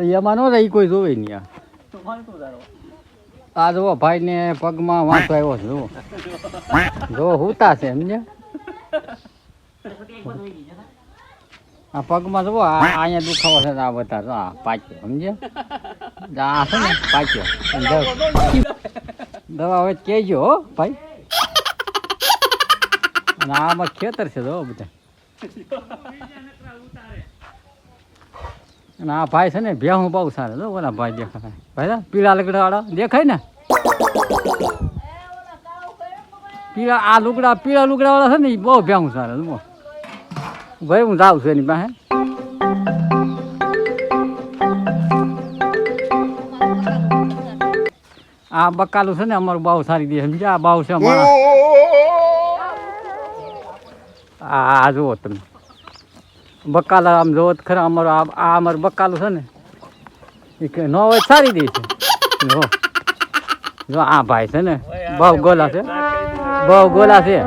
તો એમાં નો રહી કોઈ જોવે નહીં આ જુઓ ભાઈ ને પગમાં વાંચો આવ્યો છે જુઓ જો હુતા છે સમજ્યા આ પગમાં જુઓ અહીંયા દુખાવો છે આ બતા આ પાક્યો સમજ્યા આ છે ને પાક્યો દવા હવે કહેજો હો ભાઈ અને આમાં ખેતર છે જો બધા અને આ ભાઈ છે ને ભેહું બહુ સારા જો ઓલા ભાઈ દેખાય ભાઈ પીળા લુગડા વાળા દેખાય ને પીળા લુગડા વાળા છે ને એ બહુ ભેહું સારા જુઓ ભાઈ હું જાઉં છું એની પાસે આ બકાલું છે ને અમારું બહુ સારી દે સમજ્યા આ બહુ છે અમારા આ જુઓ તમે બકાલા આમ જોવો તો ખરા અમારું આ અમારું બકાલું છે ને એ ન હોય સારી દે છે જો આ ભાઈ છે ને બહુ ગોલા છે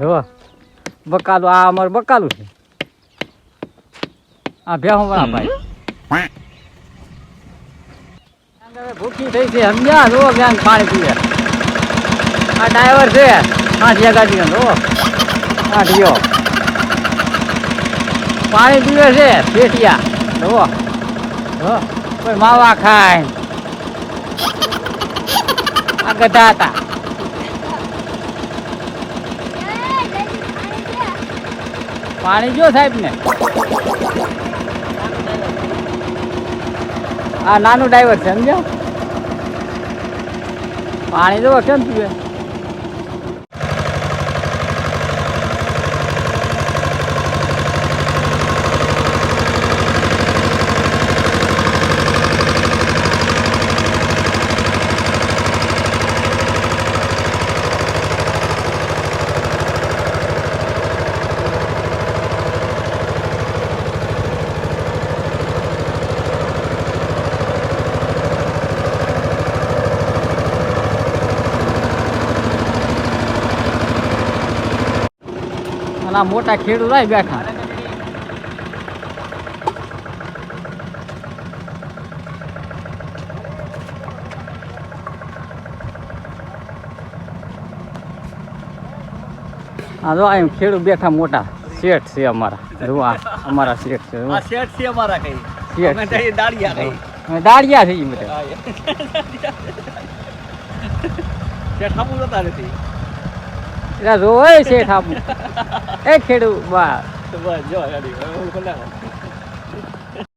જો બકાલું આ અમારું બકાલું છે આ ભેહું વાળા ભાઈ ભૂખી થઈ છે સમજ્યા જો જ્ઞાન પાણી પીવે આ ડ્રાઈવર છે કાંઠિયા ગાડીનો જો કાંઠિયો પાણી પીવે છે પેટિયા જુઓ કોઈ માવા ખાય આ ગધા હતા પાણી જો સાહેબ ને આ નાનું ડ્રાઈવર છે સમજ્યા પાણી જો કેમ પીવે મોટા ખેડૂત આવી બેઠા હા જો એમ ખેડૂત બેઠા મોટા શેઠ છે અમારા જો અમારા શેઠ છે શેઠ છે અમારા કઈ દાળિયા છે એ બધા શેઠ આપું જતા નથી એટલે જો શેઠ આપું એ ખેડૂત બસ જો ગાડી